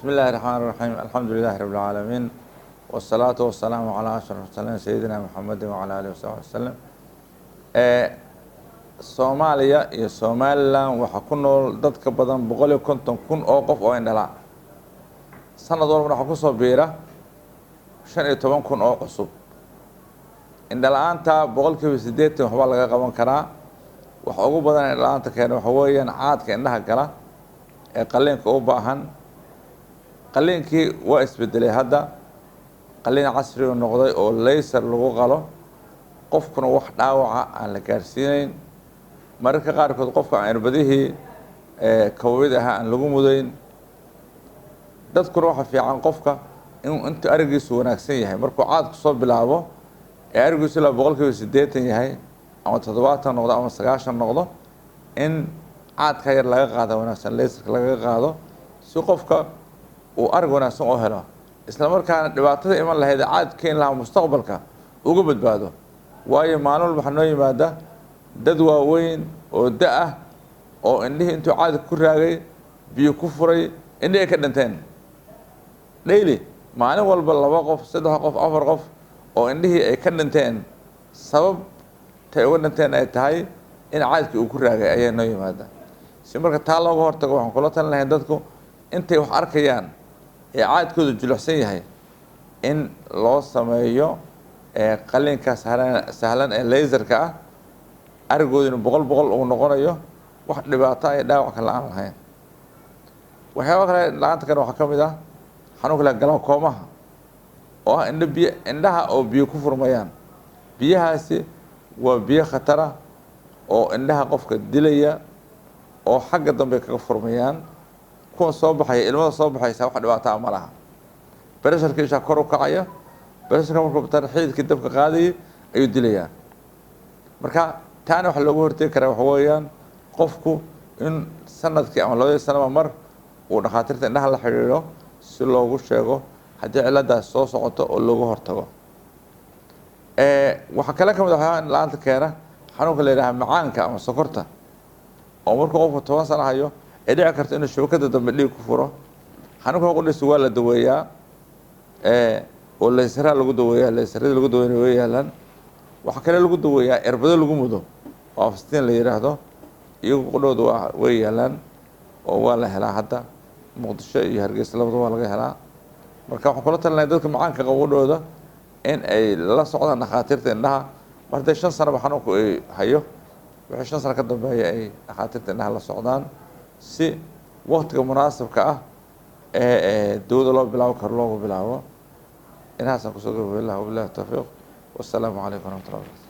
بسم الله الرحمن الرحيم الحمد لله رب العالمين والصلاة والسلام على أشرف المرسلين سيدنا محمد وعلى آله وصحبه وسلم. Soomaaliya iyo Somaliland waxa ku nool dad ka badan 150,000 oo qof oo indhala sanad walba waxa ku soo biira 15,000 oo cusub. Indhalaanta 80% waxba laga qaban karaa. Waxa ugu badan indhalaanta keena waxa weeyaan caadka indhaha gala ee qalliinka u baahan. Qalliinkii waa isbedelay hadda qalliin casri ah noqday oo laser lagu qalo qofkuna wax dhaawaca aan la gaarsiinayn. mararka qaarkood qofka aan irbadihii kowid ah aan lagu mudayn dadkuna waxa fiican qofka inta arigiisu wanaagsan yahay markuu caadku soo bilaabo ee arigiisu la 80% yahay ama 70 noqdo ama 90 noqdo in caadka yar laga qaado wanaagsan laserka laga qaado si qofka uu arig wanaagsan oo helo isla markaana dhibaatada iman lahayd caadkeen laha mustaqbalka uga badbaado waayo maalin waxa noo yimaada dad waaweyn oo da oo indhihii intuu caadi ku raagay biyo ku furay indhihii ka dhinteen daily maalin walba 2 qof 3 qof 4 qof oo indhihii ay ka dhinteen sabab tay uga dhinteen ay tahay in caadkii uu ku raagay ayaa noo yimaada si marka taa looga hortago waxaan kula talin lahayn dadku intay wax arkayaan ee caadkoodu jilicsan yahay in loo sameeyo qalliinka sahlan ee laserka ah arigoodina 100% uu noqonayo wax dhibaato ay dhaawac kala aan lahayn. waxyaabo kale laanta kan waxa kamid ah xanuunka la galo koomaha oo indhaha oo biyo ku furmayaan biyahaasi waa biyo khatar ah oo indhaha qofka dilaya oo xagga dambe kaga furmayaan kuwa soo baxay ilmada soo baxaysa wax dhibaato ma laha pressure-ka isha kor u kacaya pressure-ka markuu tarxiidka dabka qaaday ayuu dilayaa marka taana wax loogu hortagi karaa waxa weeyaan qofku in sanadkii ama 2 sano mar uu dhaqaatiirta indhaha la xiriiro si loogu sheego haddii ciladaas soo socoto oo loogu hortago. waxa kale kamid ah laanta keena xanuunka la yiraahdo macaanka ama sokorta oo markuu qofku 10 sano hayo ay dhici karto inuu shabakada dambe dhiig ku furo xanuunka qudhiisu waa la daweeyaa oo laysara lagu daweeyaa laysarada lagu daweeyaa waxa kale lagu daweeyaa irbado lagu mudo oo afstiin la yiraahdo iyagu qudhoodu way yaalaan oo waa la helaa hadda Muqdisho iyo Hargeysa labadaba waa laga helaa marka waxaan kula talinayaa dadka macaanka qowdhooda in ay la socdaan dhaqaatiirta indhaha markay 5 sano xanuunku ay hayo wixii 5 sano ka dambeeya ay dhaqaatiirta indhaha la socdaan si waqtiga munaasabka ah dawladda loo bilaabo karo loogu bilaabo inaasan ku soo gabagabeeyo billahi tawfiiq والسلام عليكم ورحمة الله وبركاته.